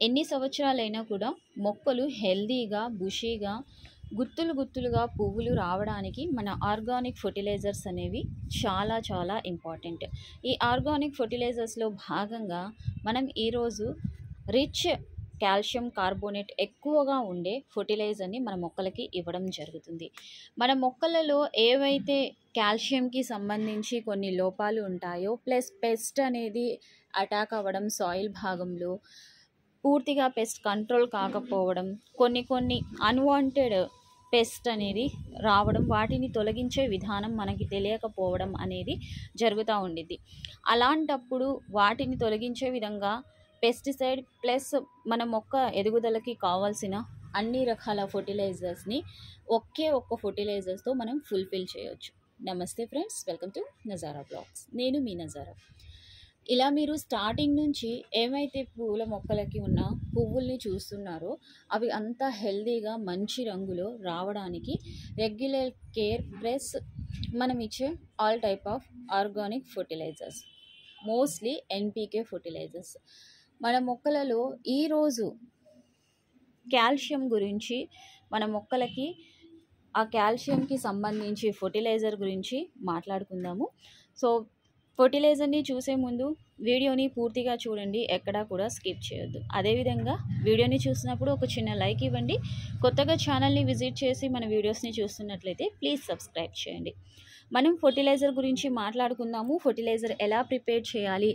ఎన్ని సంవత్సరాలైనా కూడా మొక్కలు హెల్దీగా, బుషీగా, గుత్తులుగా పువ్వులు రావడానికి మన ఆర్గానిక్ ఫర్టిలైజర్స్ అనేవి చాలా చాలా ఇంపార్టెంట్. ఈ ఆర్గానిక్ ఫర్టిలైజర్స్‌లో భాగంగా మనం ఈరోజు రిచ్ కాల్షియం కార్బోనేట్ ఎక్కువగా ఉండే ఫర్టిలైజర్‌ని మన మొక్కలకి ఇవ్వడం జరుగుతుంది. మన మొక్కలలో ఏవైతే కాల్షియంకి సంబంధించి కొన్ని లోపాలు ఉంటాయో, ప్లస్ పెస్ట్ అనేది అటాక్ అవ్వడం సాయిల్ భాగంలో, పూర్తిగా పెస్ట్ కంట్రోల్ కాకపోవడం, కొన్ని అన్‌వాంటెడ్ పెస్ట్ అనేది రావడం, వాటిని తొలగించే విధానం మనకి తెలియకపోవడం అనేది జరుగుతూ ఉండిద్ది. అలాంటప్పుడు వాటిని తొలగించే విధంగా పెస్టిసైడ్ ప్లస్ మన మొక్క ఎదుగుదలకి కావాల్సిన అన్ని రకాల ఫర్టిలైజర్స్ని ఒక్క ఫర్టిలైజర్స్తో మనం ఫుల్ఫిల్ చేయొచ్చు. నమస్తే friends, welcome to Nazara blogs. నేను మీ నజారా. ఇలా మీరు స్టార్టింగ్ నుంచి ఏమైతే పూల మొక్కలకి ఉన్న పువ్వుల్ని చూస్తున్నారో అవి అంతా హెల్దీగా మంచి రంగులో రావడానికి రెగ్యులర్ కేర్ ప్లస్ మనం ఇచ్చే all type of organic fertilizers, mostly NPK fertilizers. మన మొక్కలలో ఈరోజు కాల్షియం గురించి, మన మొక్కలకి ఆ కాల్షియంకి సంబంధించి ఫర్టిలైజర్ గురించి మాట్లాడుకుందాము. సో ఫర్టిలైజర్ని చూసే ముందు వీడియోని పూర్తిగా చూడండి, ఎక్కడా కూడా స్కిప్ చేయొద్దు. అదేవిధంగా వీడియోని చూసినప్పుడు ఒక చిన్న లైక్ ఇవ్వండి. కొత్తగా ఛానల్ని విజిట్ చేసి మన వీడియోస్ని చూస్తున్నట్లయితే ప్లీజ్ సబ్స్క్రైబ్ చేయండి. మనం ఫర్టిలైజర్ గురించి మాట్లాడుకుందాము. ఫర్టిలైజర్ ఎలా ప్రిపేర్ చేయాలి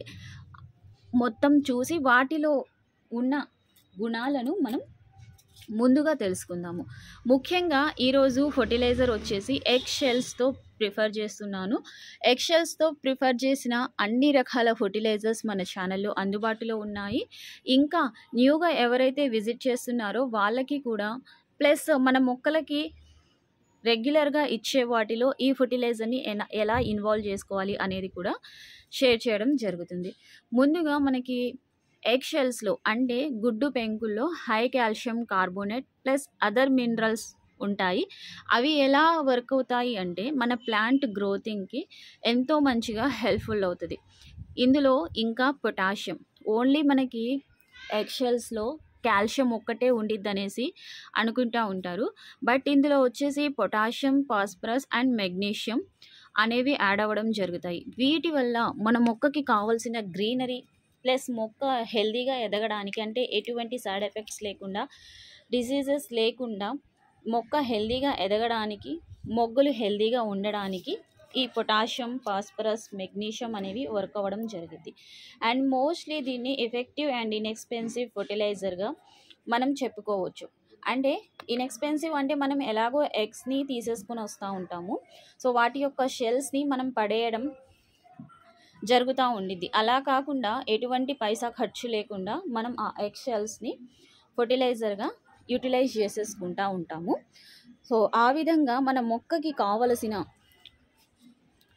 మొత్తం చూసి వాటిలో ఉన్న గుణాలను మనం ముందుగా తెలుసుకుందాము. ముఖ్యంగా ఈరోజు ఫర్టిలైజర్ వచ్చేసి ఎగ్ షెల్స్తో ప్రిఫర్ చేస్తున్నాను. ఎగ్ షెల్స్తో ప్రిఫర్ చేసిన అన్ని రకాల ఫర్టిలైజర్స్ మన ఛానల్లో అందుబాటులో ఉన్నాయి. ఇంకా న్యూగా ఎవరైతే విజిట్ చేస్తున్నారో వాళ్ళకి కూడా, ప్లస్ మన మొక్కలకి రెగ్యులర్గా ఇచ్చే వాటిలో ఈ ఫర్టిలైజర్ని ఎలా ఇన్వాల్వ్ చేసుకోవాలి అనేది కూడా షేర్ చేయడం జరుగుతుంది. ముందుగా మనకి ఎగ్ షెల్స్లో అంటే గుడ్డు పెంకుల్లో high calcium carbonate plus other minerals ఉంటాయి. అవి ఎలా వర్క్ అవుతాయి అంటే మన ప్లాంట్ గ్రోతింగ్కి ఎంతో మంచిగా హెల్ప్ఫుల్ అవుతుంది. ఇందులో ఇంకా పొటాషియం, ఓన్లీ మనకి ఎగ్ షెల్స్లో కాల్షియం ఒక్కటే ఉండిద్దనేసి అనుకుంటూ ఉంటారు. బట్ ఇందులో వచ్చేసి పొటాషియం, ఫాస్ఫరస్ అండ్ మెగ్నీషియం అనేవి యాడ్ అవ్వడం జరుగుతాయి. వీటి వల్ల మన మొక్కకి కావాల్సిన గ్రీనరీ ప్లస్ మొక్క హెల్దీగా ఎదగడానికి, అంటే ఎటువంటి సైడ్ ఎఫెక్ట్స్ లేకుండా, డిసీజెస్ లేకుండా మొక్క హెల్దీగా ఎదగడానికి, మొగ్గలు హెల్దీగా ఉండడానికి ఈ పొటాషియం, ఫాస్ఫరస్, మెగ్నీషియం అనేవి వర్క్ అవ్వడం జరిగింది. అండ్ మోస్ట్లీ దీన్ని ఎఫెక్టివ్ అండ్ ఇన్ఎక్స్పెన్సివ్ ఫర్టిలైజర్గా మనం చెప్పుకోవచ్చు. అంటే ఇన్ఎక్స్పెన్సివ్ అంటే మనం ఎలాగో ఎగ్స్ని తీసేసుకొని వస్తూ ఉంటాము. సో వాటి యొక్క షెల్స్ని మనం పడేయడం జరుగుతూ ఉండిద్ది. అలా కాకుండా ఎటువంటి పైసా ఖర్చు లేకుండా మనం ఆ ఎగ్ షెల్స్ని ఫర్టిలైజర్గా యూటిలైజ్ చేసేసుకుంటూ ఉంటాము. సో ఆ విధంగా మన మొక్కకి కావలసిన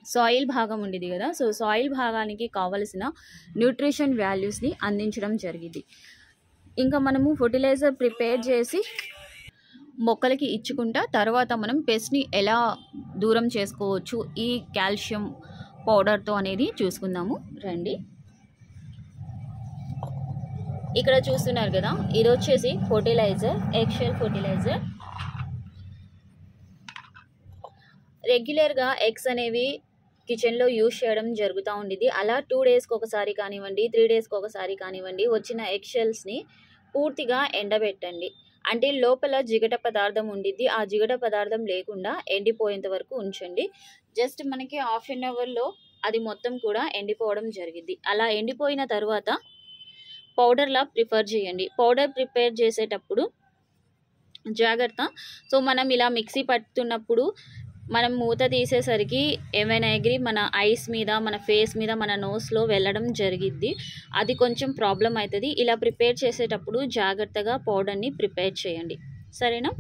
సాయిల్ భాగం ఉండేది కదా, సో సాయిల్ భాగానికి కావలసిన న్యూట్రిషన్ వాల్యూస్ని అందించడం జరిగింది. ఇంకా మనము ఫర్టిలైజర్ ప్రిపేర్ చేసి మొక్కలకి ఇచ్చుకుంటా తర్వాత మనం పెస్ట్ని ఎలా దూరం చేసుకోవచ్చు ఈ కాల్షియం పౌడర్తో అనేది చూసుకుందాము రండి. ఇక్కడ చూస్తున్నారు కదా, ఇది వచ్చేసి ఫర్టిలైజర్, ఎగ్ షెల్ ఫర్టిలైజర్. రెగ్యులర్గా ఎగ్స్ అనేవి కిచెన్లో యూజ్ చేయడం జరుగుతూ ఉండేది. అలా 2 డేస్కి ఒకసారి కానివ్వండి, 3 డేస్కి ఒకసారి కానివ్వండి వచ్చిన ఎగ్ షెల్స్ని పూర్తిగా ఎండబెట్టండి. అంటే లోపల జిగట పదార్థం ఉండిద్ది, ఆ జిగట పదార్థం లేకుండా ఎండిపోయేంత వరకు ఉంచండి. జస్ట్ మనకి హాఫ్ అన్ అవర్లో అది మొత్తం కూడా ఎండిపోవడం జరిగింది. అలా ఎండిపోయిన తర్వాత పౌడర్లా ప్రిఫర్ చేయండి. పౌడర్ ప్రిపేర్ చేసేటప్పుడు జాగ్రత్త. సో మనం ఇలా మిక్సీ పట్టుతున్నప్పుడు మనం మూత తీసేసరికి ఏమైనా ఎగిరి మన ఐస్ మీద, మన ఫేస్ మీద, మన నోస్లో వెళ్ళడం జరిగిద్ది. అది కొంచెం ప్రాబ్లం అవుతుంది. ఇలా ప్రిపేర్ చేసేటప్పుడు జాగ్రత్తగా పౌడర్ని ప్రిపేర్ చేయండి, సరేనా?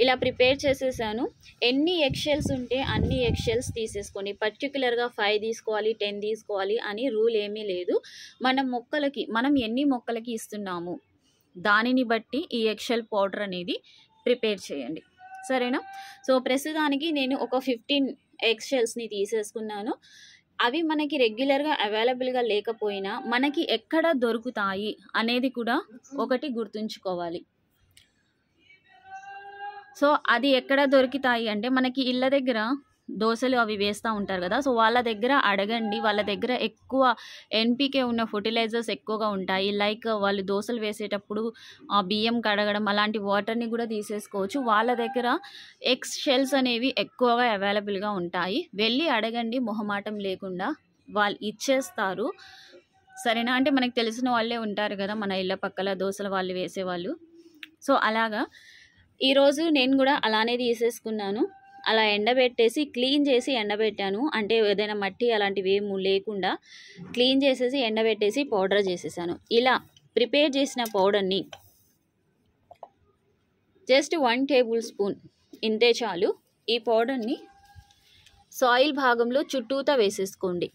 ఇలా ప్రిపేర్ చేసేసాను. ఎన్ని ఎగ్ షెల్స్ ఉంటే అన్ని ఎగ్ షెల్స్ తీసేసుకొని, పర్టికులర్గా 5 తీసుకోవాలి 10 తీసుకోవాలి అని రూల్ ఏమీ లేదు. మన మొక్కలకి మనం ఎన్ని మొక్కలకి ఇస్తున్నాము దానిని బట్టి ఈ ఎగ్ షెల్ పౌడర్ అనేది ప్రిపేర్ చేయండి, సరేనా? సో ప్రస్తుతానికి నేను ఒక 15 ఎగ్ షెల్స్ని తీసేసుకున్నాను. అవి మనకి రెగ్యులర్‌గా అవైలబుల్‌గా లేకపోయినా, మనకి ఎక్కడ దొరుకుతాయి అనేది కూడా ఒకటి గుర్తుంచుకోవాలి. సో, అది ఎక్కడ దొరుకుతాయి అంటే, మనకి ఇళ్ళ దగ్గర దోసలు అవి వేస్తా ఉంటారు గదా! సో, వాళ్ళ దగ్గర అడగండి. వాళ్ళ దగ్గర ఎక్కువ ఎన్‌పీకే ఉన్న ఫెర్టిలైజర్స్ ఎక్కువగా ఉంటాయి. లైక్ వాళ్ళు దోసలు వేసేటప్పుడు బియ్యం కడగడం అలాంటి వాటర్‌ని గూడా తీసేసుకోవచ్చు. వాళ్ళ దగ్గర ఎగ్స్ షెల్స్ అనేవి ఎక్కువగా అవైలబుల్‌గా ఉంటాయి. వెళ్లి అడగండి మొహమాటం లేకుండా. వాళ్ళు ఇచ్చేస్తారు. సరేనా? అంటే మనకు తెలిసిన వాళ్ళే ఉంటారు గదా! మన ఇళ్ళ పక్కల దోసలు వాళ్ళు వేసేవాళ్ళు. సో, అలాగా ఈరోజు నేను గూడా అలానే తీసేసుకున్నాను. అలా ఎండబెట్టేసి, క్లీన్ చేసి ఎండబెట్టాను. అంటే ఏదైనా మట్టి అలాంటివేమి లేకుండా క్లీన్ చేసేసి, ఎండబెట్టేసి పౌడర్ చేసేసాను. ఇలా ప్రిపేర్ చేసిన పౌడర్‌ని జస్ట్ 1 టేబుల్ స్పూన్ ఇంతే చాలు. ఈ పౌడర్‌ని సాయిల్ భాగంలో చుట్టూతా వేసేసుకోండి.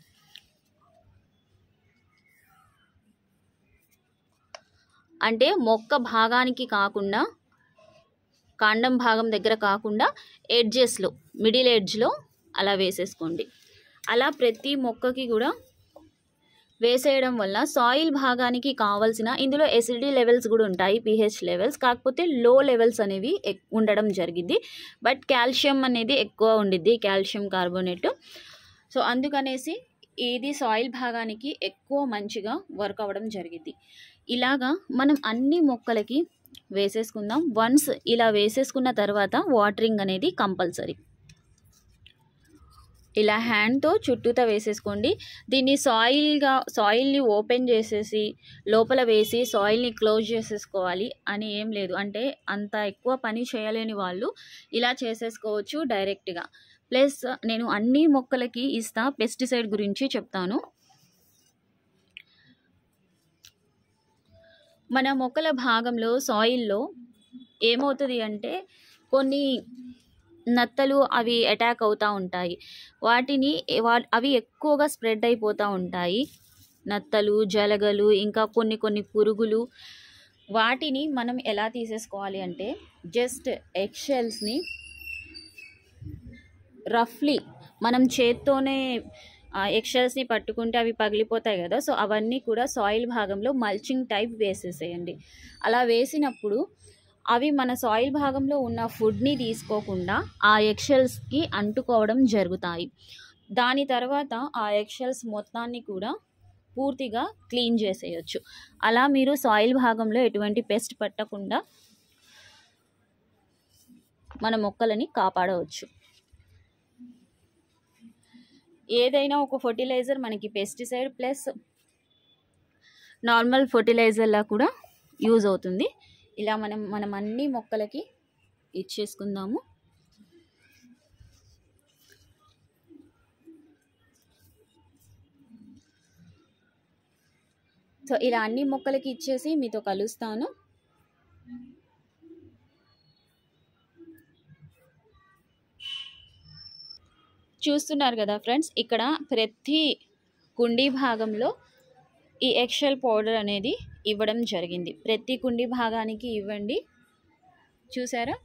అంటే మొక్క భాగానికి కాకుండా, కాండం భాగం దగ్గర కాకుండా ఎడ్జెస్‌లో, మిడిల్ ఎడ్జ్‌లో అలా వేసేసుకోండి. అలా ప్రతి మొక్కకి కూడా వేసేయడం వల్ల సాయిల్ భాగానికి కావాల్సిన, ఇందులో ఎసిడిటీ లెవెల్స్ కూడా ఉంటాయి, పీహెచ్ లెవెల్స్. కాకపోతే లో లెవెల్స్ అనేవి ఉండడం జరిగింది. బట్ కాల్షియం అనేది ఎక్కువ ఉండిద్ది, కాల్షియం కార్బోనేట్. సో అందుకనేసి ఇది సాయిల్ భాగానికి ఎక్కువ మంచిగా వర్క్ అవ్వడం జరిగింది. ఇలాగా మనం అన్ని మొక్కలకి వేసేసుకుందాం. వన్స్ ఇలా వేసేసుకున్న తర్వాత వాటరింగ్ అనేది కంపల్సరీ. ఇలా హ్యాండ్తో చుట్టూతా వేసేసుకోండి. దీన్ని సాయిల్ని ఓపెన్ చేసేసి లోపల వేసి సాయిల్ని క్లోజ్ చేసేసుకోవాలి అని ఏం లేదు. అంటే అంత ఎక్కువ పని చేయలేని వాళ్ళు ఇలా చేసేసుకోవచ్చు డైరెక్ట్గా. ప్లస్ నేను అన్ని మొక్కలకి ఇస్తా పెస్టిసైడ్ గురించి చెప్తాను. మన మొక్కల భాగంలో సాయిల్లో ఏమవుతుంది అంటే కొన్ని నత్తలు అవి అటాక్ అవుతూ ఉంటాయి. అవి ఎక్కువగా స్ప్రెడ్ అయిపోతూ ఉంటాయి. నత్తలు, జలగలు, ఇంకా కొన్ని పురుగులు. వాటిని మనం ఎలా తీసేసుకోవాలి అంటే జస్ట్ ఎగ్ షెల్స్ని రఫ్లీ మనం చేత్తోనే ఎగ్ షెల్స్ని పట్టుకుంటే అవి పగిలిపోతాయి కదా. సో అవన్నీ కూడా సాయిల్ భాగంలో మల్చింగ్ టైప్ వేసేసేయండి. అలా వేసినప్పుడు అవి మన సాయిల్ భాగంలో ఉన్న ఫుడ్ని తీసుకోకుండా ఆ ఎగ్ షెల్స్కి అంటుకోవడం జరుగుతాయి. దాని తర్వాత ఆ ఎగ్ షెల్స్ మొత్తాన్ని కూడా పూర్తిగా క్లీన్ చేసేయచ్చు. అలా మీరు సాయిల్ భాగంలో ఎటువంటి పెస్ట్ పట్టకుండా మన మొక్కలని కాపాడవచ్చు. ఏదైనా ఒక ఫర్టిలైజర్ మనకి పెస్టిసైడ్ ప్లస్ నార్మల్ ఫర్టిలైజర్లా కూడా యూజ్ అవుతుంది. ఇలా మనం అన్ని మొక్కలకి ఇచ్చేసుకుందాము. సో ఇలా అన్ని మొక్కలకి ఇచ్చేసి మీతో కలుస్తాను. చూస్తున్నారు కదా ఫ్రెండ్స్, ఇక్కడ ప్రతి కుండీ భాగంలో ఈ ఎగ్-షెల్ పౌడర్ అనేది ఇవ్వడం జరిగింది. ప్రతి కుండీ భాగానికి ఇవ్వండి. చూసారా?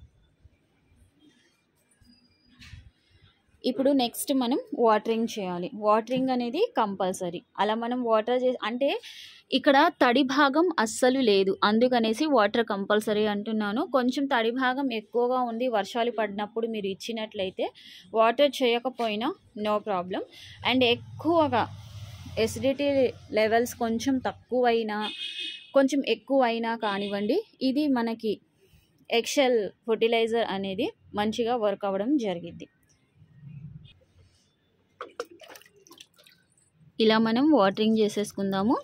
ఇప్పుడు నెక్స్ట్ మనం వాటరింగ్ చేయాలి. వాటరింగ్ అనేది కంపల్సరీ. అలా మనం వాటర్ అంటే ఇక్కడ తడి భాగం అస్సలు లేదు, అందుకనేసి వాటర్ కంపల్సరీ అంటున్నాను. కొంచెం తడి భాగం ఎక్కువగా ఉంది, వర్షాలు పడినప్పుడు మీరు ఇచ్చినట్లయితే వాటర్ చేయకపోయినా నో ప్రాబ్లం. అండ్ ఎక్కువగా ఎసిడిటీ లెవెల్స్ కొంచెం తక్కువైనా కొంచెం ఎక్కువైనా కానివ్వండి, ఇది మనకి ఎగ్-షెల్ ఫర్టిలైజర్ అనేది మంచిగా వర్క్ అవ్వడం జరిగింది. ఇలా మనం వాటరింగ్ చేసేసుకుందాము.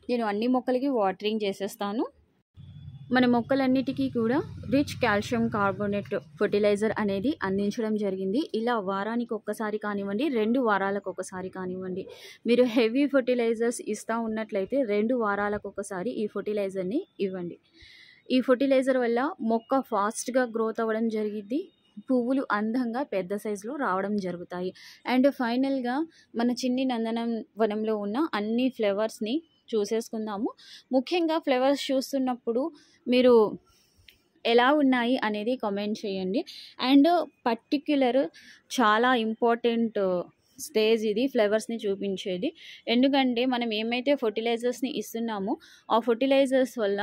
నేను అన్ని మొక్కలకి వాటరింగ్ చేసేస్తాను. మన మొక్కలన్నిటికీ కూడా రిచ్ కాల్షియం కార్బోనేట్ ఫర్టిలైజర్ అనేది అందించడం జరిగింది. ఇలా వారానికి ఒక్కసారి కానివ్వండి, 2 వారాలకు ఒకసారి కానివ్వండి, మీరు హెవీ ఫర్టిలైజర్స్ ఇస్తూ ఉన్నట్లయితే 2 వారాలకు ఒకసారి ఈ ఫర్టిలైజర్ని ఇవ్వండి. ఈ ఫర్టిలైజర్ వల్ల మొక్క ఫాస్ట్గా గ్రోత్ అవ్వడం జరిగిద్ది, పువ్వులు అందంగా పెద్ద సైజులో రావడం జరుగుతాయి. అండ్ ఫైనల్గా మన చిన్ని నందనం వనంలో ఉన్న అన్ని ఫ్లవర్స్ని చూసేసుకుందాము. ముఖ్యంగా ఫ్లవర్స్ చూస్తున్నప్పుడు మీరు ఎలా ఉన్నాయి అనేది కామెంట్ చేయండి. అండ్ పర్టిక్యులర్ చాలా ఇంపార్టెంట్ స్టేజ్ ఇది ఫ్లవర్స్ని చూపించేది. ఎందుకంటే మనం ఏమైతే ఫర్టిలైజర్స్ని ఇస్తున్నామో ఆ ఫర్టిలైజర్స్ వల్ల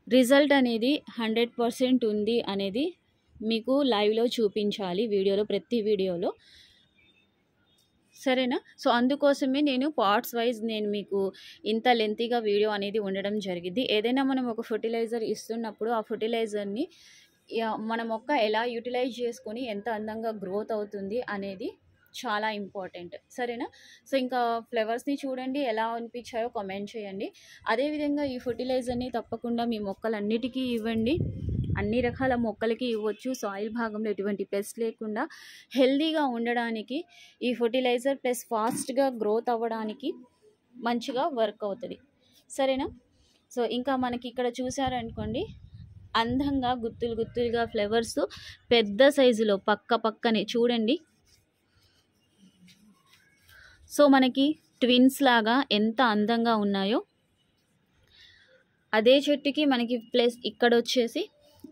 రిజల్ట్ అనేది 100% ఉంది అనేది మీకు లైవ్లో చూపించాలి, వీడియోలో, ప్రతి వీడియోలో, సరేనా? సో అందుకోసమే నేను పార్ట్స్ వైజ్ నేను మీకు ఇంత లెంతీగా వీడియో అనేది ఉండడం జరిగింది. ఏదైనా మనం ఒక ఫర్టిలైజర్ ఇస్తున్నప్పుడు ఆ ఫర్టిలైజర్ని మన మొక్క ఎలా యూటిలైజ్ చేసుకొని ఎంత అందంగా గ్రోత్ అవుతుంది అనేది చాలా ఇంపార్టెంట్, సరేనా? సో ఇంకా ఫ్లవర్స్ని చూడండి, ఎలా అనిపించాయో కామెంట్ చేయండి. అదేవిధంగా ఈ ఫర్టిలైజర్ని తప్పకుండా మీ మొక్కలన్నిటికీ ఇవ్వండి. అన్ని రకాల మొక్కలకి ఇవ్వచ్చు. సాయిల్ భాగంలో ఎటువంటి పెస్ట్ లేకుండా హెల్దీగా ఉండడానికి ఈ ఫర్టిలైజర్ ప్లస్ ఫాస్ట్గా గ్రోత్ అవ్వడానికి మంచిగా వర్క్ అవుతుంది, సరేనా? సో ఇంకా మనకి ఇక్కడ చూసారనుకోండి, అందంగా గుత్తులు గుత్తులుగా ఫ్లవర్స్ పెద్ద సైజులో పక్కనే చూడండి. సో మనకి ట్విన్స్ లాగా ఎంత అందంగా ఉన్నాయో, అదే చెట్టుకి మనకి ప్లస్ ఇక్కడ వచ్చేసి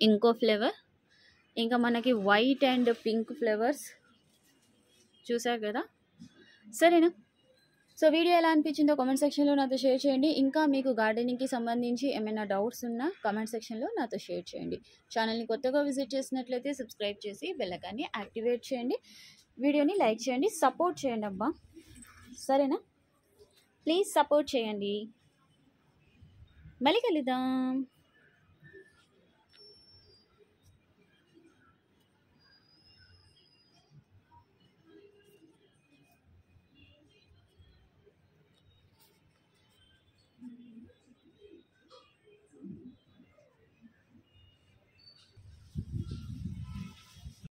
ఇంకో ఫ్లేవర్, ఇంకా మనకి వైట్ అండ్ పింక్ ఫ్లవర్స్ చూసారు కదా, సరేనా? సో వీడియో ఎలా అనిపించిందో కామెంట్ సెక్షన్లో నాతో షేర్ చేయండి. ఇంకా మీకు గార్డెనింగ్కి సంబంధించి ఏమైనా డౌట్స్ ఉన్నా కామెంట్ సెక్షన్లో నాతో షేర్ చేయండి. ఛానల్ని కొత్తగా విజిట్ చేసినట్లయితే సబ్స్క్రైబ్ చేసి బెల్ ఐకాన్ని యాక్టివేట్ చేయండి. వీడియోని లైక్ చేయండి, సపోర్ట్ చేయండి అబ్బా, సరేనా? ప్లీజ్ సపోర్ట్ చేయండి. మళ్ళీ కలుద్దాం.